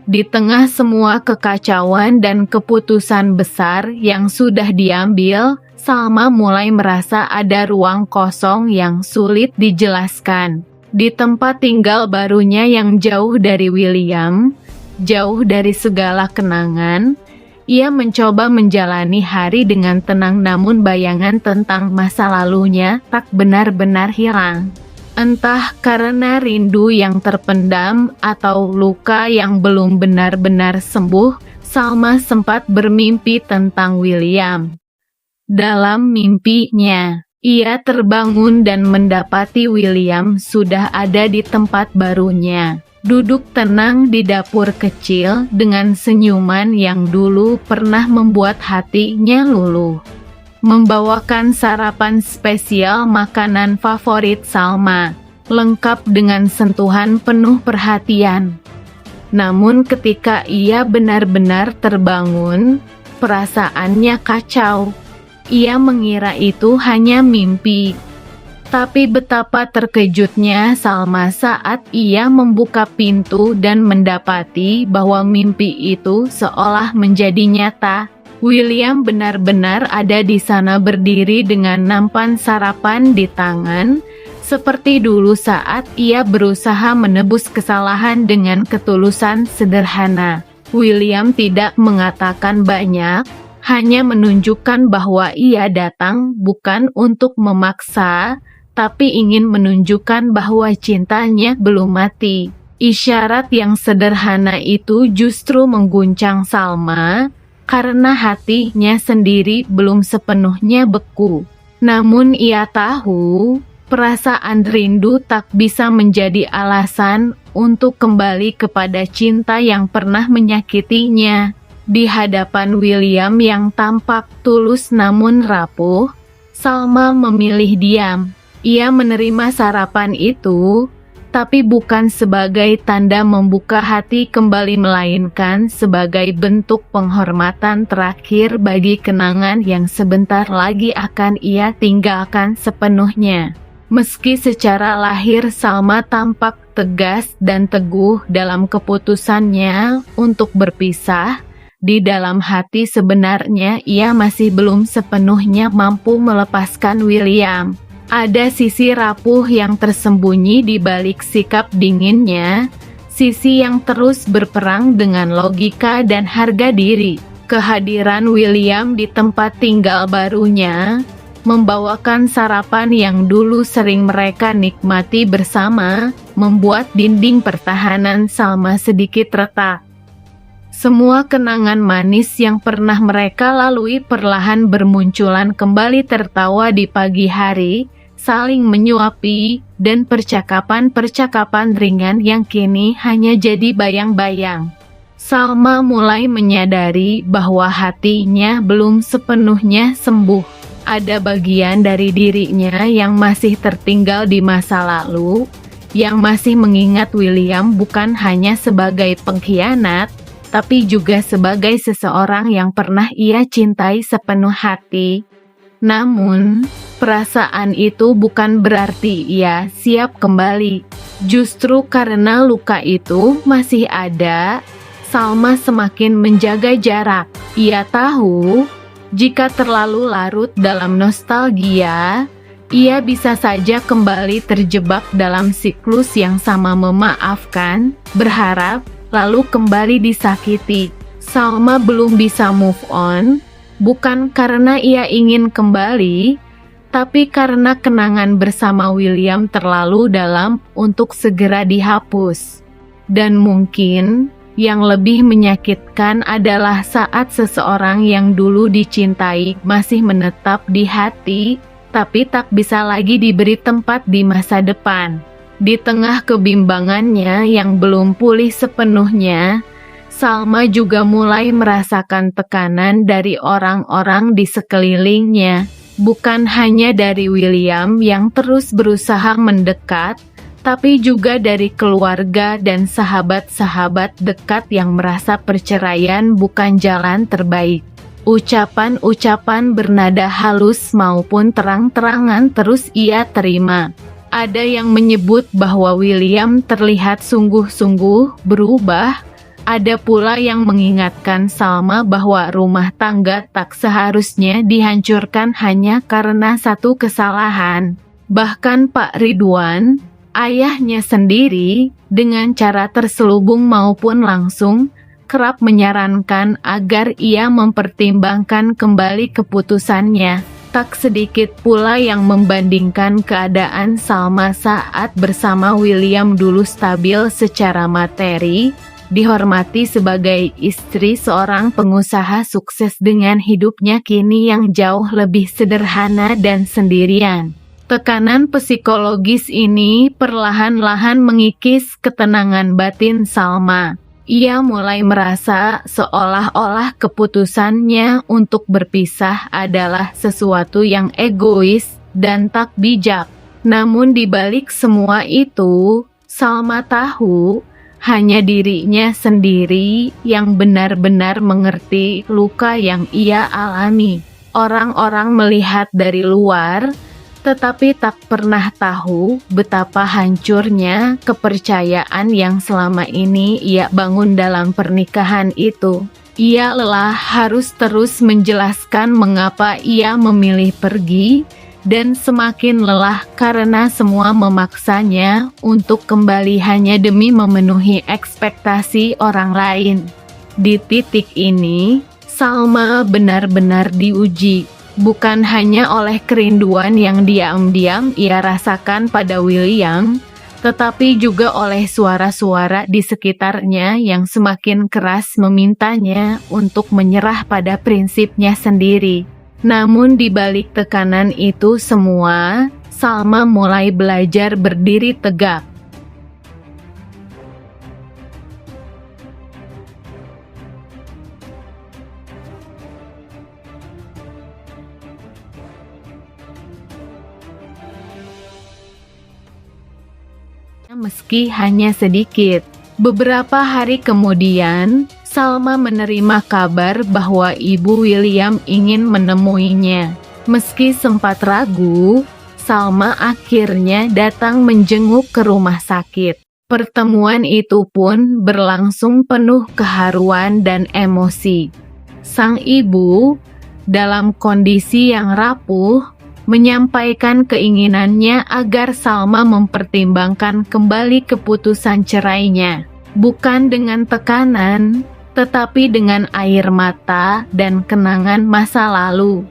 Di tengah semua kekacauan dan keputusan besar yang sudah diambil, Salma mulai merasa ada ruang kosong yang sulit dijelaskan. Di tempat tinggal barunya yang jauh dari William, jauh dari segala kenangan, ia mencoba menjalani hari dengan tenang, namun bayangan tentang masa lalunya tak benar-benar hilang. Entah karena rindu yang terpendam atau luka yang belum benar-benar sembuh, Salma sempat bermimpi tentang William. Dalam mimpinya, ia terbangun dan mendapati William sudah ada di tempat barunya, duduk tenang di dapur kecil dengan senyuman yang dulu pernah membuat hatinya luluh. Membawakan sarapan spesial, makanan favorit Salma, lengkap dengan sentuhan penuh perhatian. Namun ketika ia benar-benar terbangun, perasaannya kacau. Ia mengira itu hanya mimpi. Tapi betapa terkejutnya Salma saat ia membuka pintu dan mendapati bahwa mimpi itu seolah menjadi nyata. William benar-benar ada di sana berdiri dengan nampan sarapan di tangan, seperti dulu saat ia berusaha menebus kesalahan dengan ketulusan sederhana. William tidak mengatakan banyak, hanya menunjukkan bahwa ia datang bukan untuk memaksa, tapi ingin menunjukkan bahwa cintanya belum mati. Isyarat yang sederhana itu justru mengguncang Salma, karena hatinya sendiri belum sepenuhnya beku. Namun ia tahu, perasaan rindu tak bisa menjadi alasan untuk kembali kepada cinta yang pernah menyakitinya. Di hadapan William yang tampak tulus namun rapuh, Salma memilih diam. Ia menerima sarapan itu, tapi bukan sebagai tanda membuka hati kembali, melainkan sebagai bentuk penghormatan terakhir bagi kenangan yang sebentar lagi akan ia tinggalkan sepenuhnya. Meski secara lahir Salma tampak tegas dan teguh dalam keputusannya untuk berpisah, di dalam hati sebenarnya ia masih belum sepenuhnya mampu melepaskan William. Ada sisi rapuh yang tersembunyi di balik sikap dinginnya, sisi yang terus berperang dengan logika dan harga diri. Kehadiran William di tempat tinggal barunya, membawakan sarapan yang dulu sering mereka nikmati bersama, membuat dinding pertahanan Salma sedikit retak. Semua kenangan manis yang pernah mereka lalui perlahan bermunculan kembali, tertawa di pagi hari, saling menyuapi, dan percakapan-percakapan ringan yang kini hanya jadi bayang-bayang. Salma mulai menyadari bahwa hatinya belum sepenuhnya sembuh. Ada bagian dari dirinya yang masih tertinggal di masa lalu, yang masih mengingat William bukan hanya sebagai pengkhianat, tapi juga sebagai seseorang yang pernah ia cintai sepenuh hati. Namun, perasaan itu bukan berarti ia siap kembali. Justru karena luka itu masih ada, Salma semakin menjaga jarak. Ia tahu, jika terlalu larut dalam nostalgia, ia bisa saja kembali terjebak dalam siklus yang sama, memaafkan, berharap, lalu kembali disakiti. Salma belum bisa move on, bukan karena ia ingin kembali, tapi karena kenangan bersama William terlalu dalam untuk segera dihapus. Dan mungkin yang lebih menyakitkan adalah saat seseorang yang dulu dicintai masih menetap di hati, tapi tak bisa lagi diberi tempat di masa depan. Di tengah kebimbangannya yang belum pulih sepenuhnya, Salma juga mulai merasakan tekanan dari orang-orang di sekelilingnya. Bukan hanya dari William yang terus berusaha mendekat, tapi juga dari keluarga dan sahabat-sahabat dekat yang merasa perceraian bukan jalan terbaik. Ucapan-ucapan bernada halus maupun terang-terangan terus ia terima. Ada yang menyebut bahwa William terlihat sungguh-sungguh berubah, Ada pula yang mengingatkan Salma bahwa rumah tangga tak seharusnya dihancurkan hanya karena satu kesalahan. Bahkan Pak Ridwan, ayahnya sendiri, dengan cara terselubung maupun langsung, kerap menyarankan agar ia mempertimbangkan kembali keputusannya. Tak sedikit pula yang membandingkan keadaan Salma saat bersama William dulu stabil secara materi, dihormati sebagai istri seorang pengusaha sukses dengan hidupnya kini yang jauh lebih sederhana dan sendirian. Tekanan psikologis ini perlahan-lahan mengikis ketenangan batin Salma. Ia mulai merasa seolah-olah keputusannya untuk berpisah adalah sesuatu yang egois dan tak bijak. Namun di balik semua itu, Salma tahu hanya dirinya sendiri yang benar-benar mengerti luka yang ia alami. Orang-orang melihat dari luar, tetapi tak pernah tahu betapa hancurnya kepercayaan yang selama ini ia bangun dalam pernikahan itu. Ia lelah harus terus menjelaskan mengapa ia memilih pergi, dan semakin lelah karena semua memaksanya untuk kembali hanya demi memenuhi ekspektasi orang lain. Di titik ini, Salma benar-benar diuji. Bukan hanya oleh kerinduan yang diam-diam ia rasakan pada William, tetapi juga oleh suara-suara di sekitarnya yang semakin keras memintanya untuk menyerah pada prinsipnya sendiri. Namun di balik tekanan itu semua, Salma mulai belajar berdiri tegak. Meski hanya sedikit. Beberapa hari kemudian, Salma menerima kabar bahwa ibu William ingin menemuinya. Meski sempat ragu, Salma akhirnya datang menjenguk ke rumah sakit. Pertemuan itu pun berlangsung penuh keharuan dan emosi. Sang ibu, dalam kondisi yang rapuh, menyampaikan keinginannya agar Salma mempertimbangkan kembali keputusan cerainya, bukan dengan tekanan, tetapi dengan air mata dan kenangan masa lalu.